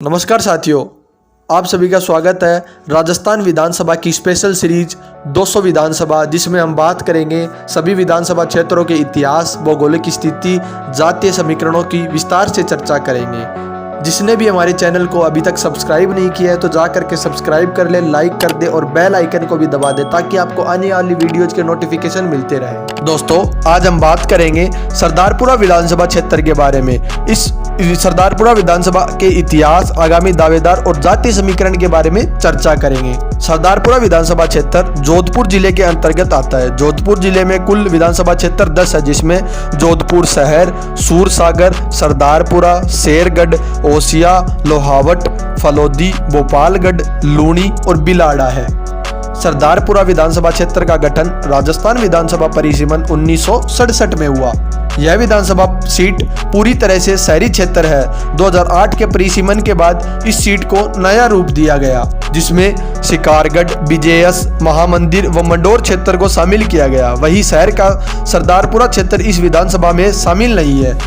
नमस्कार साथियों, आप सभी का स्वागत है राजस्थान विधानसभा की स्पेशल सीरीज 200 विधानसभा, जिसमें हम बात करेंगे सभी विधानसभा क्षेत्रों के इतिहास, भौगोलिक स्थिति, जातीय समीकरणों की विस्तार से चर्चा करेंगे। जिसने भी हमारे चैनल को अभी तक सब्सक्राइब नहीं किया है तो जा करके सब्सक्राइब कर ले, लाइक कर दे और बेल आइकन को भी दबा दे ताकि आपको आने वाली वीडियोज के नोटिफिकेशन मिलते रहे। दोस्तों, आज हम बात करेंगे सरदारपुरा विधानसभा क्षेत्र के बारे में। इस सरदारपुरा विधानसभा के इतिहास, आगामी दावेदार और जातीय समीकरण के बारे में चर्चा करेंगे। सरदारपुरा विधानसभा क्षेत्र जोधपुर जिले के अंतर्गत आता है। जोधपुर जिले में कुल विधानसभा क्षेत्र 10 है, जिसमें जोधपुर शहर, सूरसागर, सरदारपुरा, शेरगढ़, ओसिया, लोहावट, फलोदी, गोपालगढ़, लूणी और बिलाड़ा है। सरदारपुरा विधानसभा क्षेत्र का गठन राजस्थान विधानसभा परिसीमन 1967 में हुआ। यह विधानसभा सीट पूरी तरह से शहरी क्षेत्र है। 2008 के परिसीमन के बाद इस सीट को नया रूप दिया गया, जिसमें शिकारगढ़, विजयस, महामंदिर व मंडोर क्षेत्र को शामिल किया गया। वही शहर का सरदारपुरा क्षेत्र इस विधानसभा में शामिल नहीं है।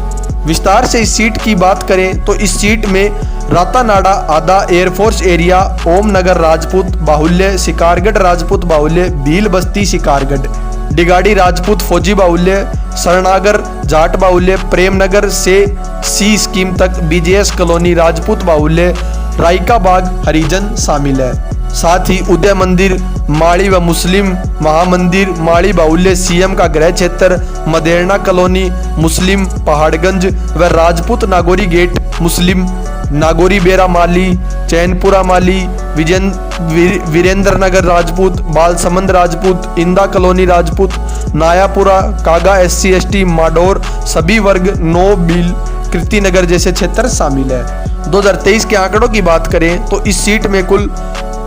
विस्तार से इस सीट की बात करें तो इस सीट में रातानाडा आधा एयरफोर्स एरिया, ओमनगर राजपूत बाहुल्य, शिकारगढ़ राजपूत बाहुल्य, भील बस्ती शिकारगढ़, डिगाड़ी राजपूत फौजी बाहुल्य, शरणागर जाट बाहुल्य, प्रेमनगर से सी स्कीम तक बीजेएस कॉलोनी राजपूत बाहुल्य, रायका बाग हरिजन शामिल है। साथ ही उदय मंदिर माड़ी व मुस्लिम, महामंदिर माड़ी बाहुल्य सीएम का गृह क्षेत्र, मदेरना कॉलोनी मुस्लिम, पहाड़गंज व राजपूत नागौरी गेट मुस्लिम, नागौरी बेरा माली, चैनपुरा माली, वीरेंद्र नगर राजपूत, बालसमंद राजपूत, इंदा कॉलोनी राजपूत, नायापुरा, कागा SC ST माडोर सभी वर्ग, नो बिल, कीर्तिनगर जैसे क्षेत्र शामिल है। 2023 के आंकड़ों की बात करें तो इस सीट में कुल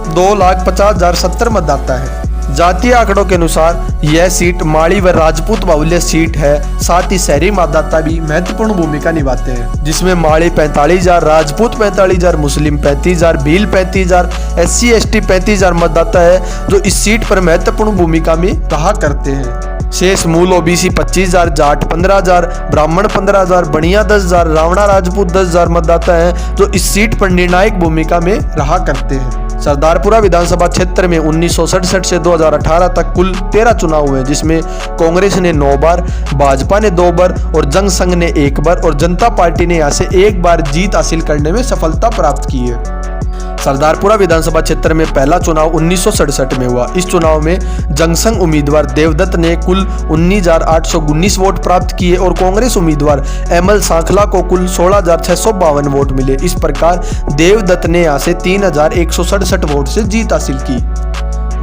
2,50,070 मतदाता है। जातीय आंकड़ों के अनुसार यह सीट माड़ी व राजपूत बाहुल्य सीट है। साथ ही शहरी मतदाता भी महत्वपूर्ण भूमिका निभाते हैं, जिसमें माड़ी 45,000, राजपूत 45,000, मुस्लिम 35,000, भील 35,000, SC ST 35,000 मतदाता है, जो इस सीट पर महत्वपूर्ण भूमिका में रहा करते हैं। शेष मूल OBC 25,000, जाट 15,000, ब्राह्मण 15,000, बनिया 10,000, रावणा राजपूत 10,000 मतदाता हैं, जो इस सीट पर निर्णायक भूमिका में रहा करते हैं। सरदारपुरा विधानसभा क्षेत्र में 1967 से 2018 तक कुल 13 चुनाव हुए, जिसमें कांग्रेस ने 9 बार, भाजपा ने 2 बार और जंग संघ ने 1 बार और जनता पार्टी ने यहां से 1 बार जीत हासिल करने में सफलता प्राप्त की है। सरदारपुरा विधानसभा क्षेत्र में पहला चुनाव 1967 में हुआ। इस चुनाव में जनसंघ उम्मीदवार देवदत्त ने कुल 19,819 वोट प्राप्त किए और कांग्रेस उम्मीदवार ML सांखला को कुल 16,652 वोट मिले। इस प्रकार देवदत्त ने यहां से 3,167 वोट से जीत हासिल की।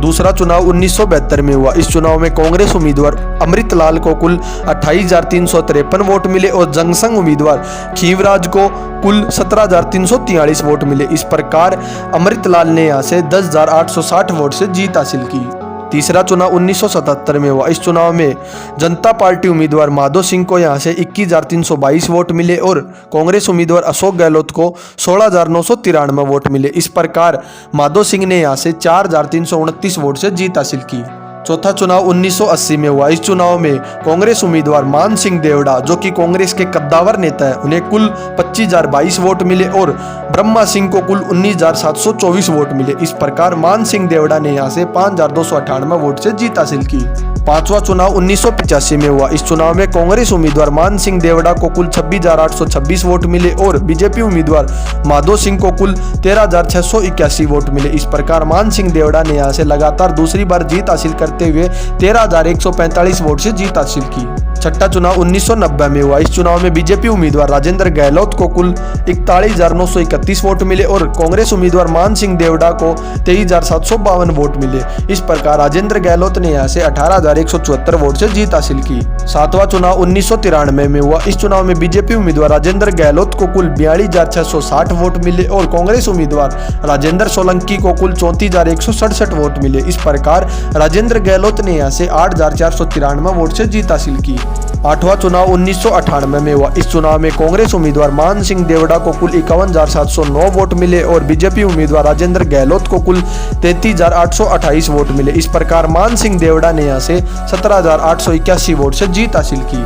दूसरा चुनाव 1972 में हुआ। इस चुनाव में कांग्रेस उम्मीदवार अमृतलाल को कुल 28,353 वोट मिले और जनसंघ उम्मीदवार खीवराज को कुल 17,343 वोट मिले। इस प्रकार अमृतलाल ने यहां से 10,860 वोट से जीत हासिल की। तीसरा चुनाव 1977 में हुआ। इस चुनाव में जनता पार्टी उम्मीदवार माधो सिंह को यहां से 21,322 वोट मिले और कांग्रेस उम्मीदवार अशोक गहलोत को 16,993 वोट मिले। इस प्रकार माधो सिंह ने यहां से 4,329 वोट से जीत हासिल की। चौथा चुनाव 1980 में हुआ। इस चुनाव में कांग्रेस उम्मीदवार मान सिंह देवड़ा, जो कि कांग्रेस के कद्दावर नेता है, उन्हें कुल 25,022 वोट मिले और ब्रह्मा सिंह को कुल 19,724 वोट मिले। इस प्रकार मान सिंह देवड़ा ने यहां से 5,298 वोट से जीत हासिल की। पांचवा चुनाव 1985 में हुआ। इस चुनाव में कांग्रेस उम्मीदवार मान सिंह देवड़ा को कुल 26,826 वोट मिले और बीजेपी उम्मीदवार माधो सिंह को कुल 13,681 वोट मिले। इस प्रकार मान सिंह देवड़ा ने यहां से लगातार दूसरी बार जीत हासिल करते हुए 13,145 वोट से जीत हासिल की। छठा चुनाव 1990 में हुआ। इस चुनाव में बीजेपी उम्मीदवार राजेंद्र गहलोत को कुल 41,931 वोट मिले और कांग्रेस उम्मीदवार मान सिंह देवड़ा को 23,752 वोट मिले। इस प्रकार राजेंद्र गहलोत ने यहां से 18,174 वोट से जीत हासिल की। सातवां चुनाव 1993 में हुआ। इस चुनाव में बीजेपी उम्मीदवार राजेंद्र गहलोत को कुल 42,660 वोट मिले और कांग्रेस उम्मीदवार राजेंद्र सोलंकी को कुल 34,167 वोट मिले। इस प्रकार राजेंद्र गहलोत ने यहां से 8,493 वोट से जीत हासिल की। आठवां चुनाव 1998 में हुआ। इस चुनाव में कांग्रेस उम्मीदवार मान सिंह देवड़ा को कुल 51,709 वोट मिले और बीजेपी उम्मीदवार राजेंद्र गहलोत को कुल 33,828 वोट मिले। इस प्रकार मान सिंह देवड़ा ने यहां से 17,881 वोट से जीत हासिल की।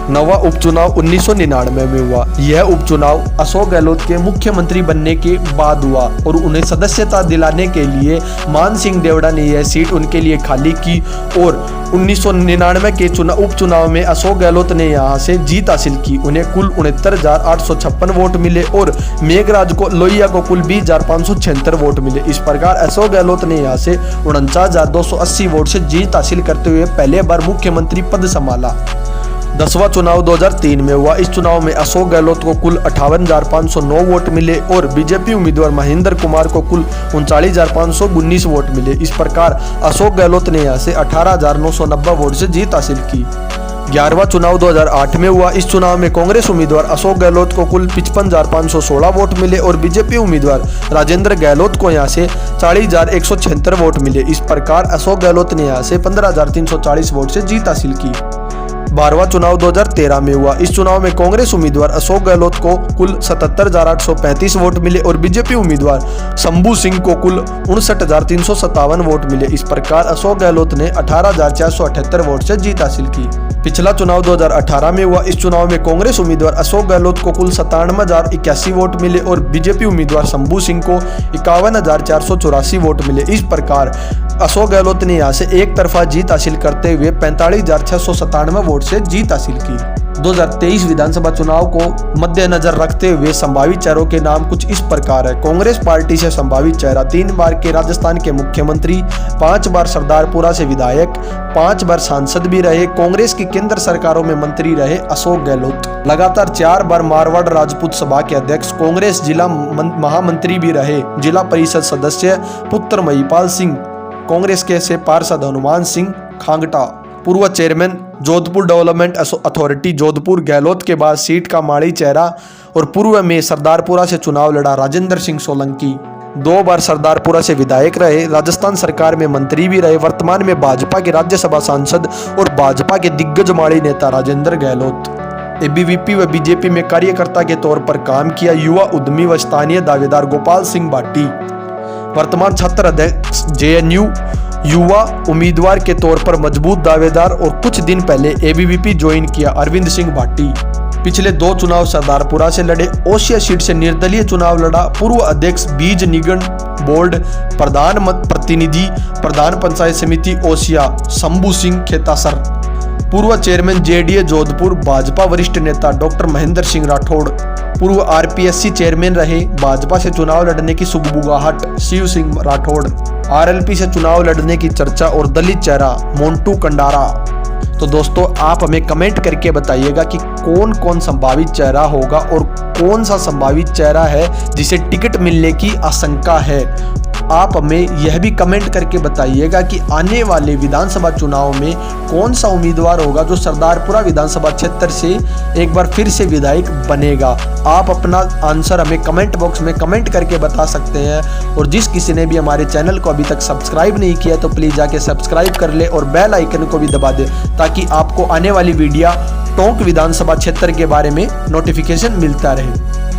नवा उपचुनाव 1999 में हुआ। यह उपचुनाव अशोक गहलोत के मुख्यमंत्री बनने के बाद हुआ और उन्हें सदस्यता दिलाने के लिए मान सिंह देवड़ा ने यह सीट उनके लिए खाली की और 1999 के उपचुनाव में अशोक गहलोत ने यहां से जीत हासिल की। उन्हें कुल 69,856 वोट मिले और मेघराज को लोहिया को कुल 20,576 वोट मिले। इस प्रकार अशोक गहलोत ने यहां से 49,280 वोट से जीत हासिल करते हुए पहले बार मुख्यमंत्री पद संभाला। 10वां चुनाव 2003 में हुआ। इस चुनाव में अशोक गहलोत को कुल 58,509 वोट मिले और बीजेपी उम्मीदवार महेंद्र कुमार को कुल 39,519 वोट मिले। इस प्रकार अशोक गहलोत ने यहां से 18,990 वोट से जीत हासिल की। 11वां चुनाव 2008 में हुआ। इस चुनाव में कांग्रेस उम्मीदवार अशोक गहलोत को कुल 55,516 वोट मिले और बीजेपी उम्मीदवार राजेंद्र गहलोत को यहां से 40,176 वोट मिले। इस प्रकार अशोक गहलोत ने यहां से 15,340 वोट से जीत हासिल की। 12वां चुनाव 2013 में हुआ। इस चुनाव में कांग्रेस उम्मीदवार अशोक गहलोत को कुल 77,835 वोट मिले और बीजेपी उम्मीदवार शंभू सिंह को कुल 59,357 वोट मिले। इस प्रकार अशोक गहलोत ने 18,478 वोट से जीत हासिल की। पिछला चुनाव 2018 में हुआ। इस चुनाव में कांग्रेस उम्मीदवार अशोक गहलोत को कुल 97,081 वोट मिले और बीजेपी उम्मीदवार शंभू सिंह को 51,484 वोट मिले। इस प्रकार अशोक गहलोत ने यहां से एक तरफा जीत हासिल करते हुए 45,697 वोट से जीत हासिल की। 2023 विधानसभा चुनाव को मद्देनजर रखते हुए संभावित चेहरों के नाम कुछ इस प्रकार है। कांग्रेस पार्टी से संभावित चेहरा 3 बार के राजस्थान के मुख्यमंत्री, 5 बार सरदारपुरा से विधायक, 5 बार सांसद भी रहे, कांग्रेस की केंद्र सरकारों में मंत्री रहे अशोक गहलोत। लगातार 4 बार मारवाड़ राजपूत सभा के अध्यक्ष, कांग्रेस जिला महामंत्री भी रहे, जिला परिषद सदस्य पुत्र महिपाल सिंह, कांग्रेस के से पार्षद हनुमान सिंह खांगटा, पूर्व chairman Jodhpur development authority Jodhpur. Gehlot के बाद सीट का माड़ी चेहरा और पूर्व में सरदारपुरा से चुनाव लड़ा राजेंद्र सिंह सोलंकी, 2 बार सरदारपुरा से विधायक रहे, राजस्थान सरकार में मंत्री भी रहे, वर्तमान में भाजपा के राज्यसभा सांसद और भाजपा के दिग्गज माड़ी नेता राजेंद्र गहलोत। एबीवीपी व बीजेपी में कार्यकर्ता के तौर पर काम किया। युवा उद्यमी व स्थानीय दावेदार गोपाल सिंह भाटी, वर्तमान छात्र अध्यक्ष जेएनयू, युवा उम्मीदवार के तौर पर मजबूत दावेदार और कुछ दिन पहले एबीवीपी ज्वाइन किया अरविंद सिंह भाटी। पिछले 2 चुनाव सरदारपुरा से लड़े। ओसिया सीट से निर्दलीय चुनाव लड़ा। पूर्व अध्यक्ष बीज निगम बोर्ड, प्रधान प्रतिनिधि, प्रधान पंचायत समिति ओसिया शंभू सिंह खेतासर, पूर्व चेयरमैन जेडीए जोधपुर, भाजपा वरिष्ठ नेता डॉक्टर महेंद्र सिंह राठौड़, पूर्व आरपीएससी चेयरमैन रहे, भाजपा से चुनाव लड़ने की सुगबुगाहट शिव सिंह राठौड़, आरएलपी से चुनाव लड़ने की चर्चा और दलित चेहरा मोंटू कंडारा। तो दोस्तों आप हमें कमेंट करके बताइएगा कि कौन कौन संभावित चेहरा होगा और कौन सा संभावित चेहरा है जिसे टिकट मिलने की आशंका है। आप हमें यह भी कमेंट करके बताइएगा कि आने वाले विधानसभा चुनाव में कौन सा उम्मीदवार होगा जो सरदारपुरा विधानसभा क्षेत्र से एक बार फिर से विधायक बनेगा। आप अपना आंसर हमें कमेंट बॉक्स में कमेंट करके बता सकते हैं और जिस किसी ने भी हमारे चैनल को अभी तक सब्सक्राइब नहीं किया तो प्लीज़ जाके सब्सक्राइब कर ले और बेल आइकन को भी दबा दे ताकि आपको आने वाली वीडियो टोंक विधानसभा क्षेत्र के बारे में नोटिफिकेशन मिलता रहे।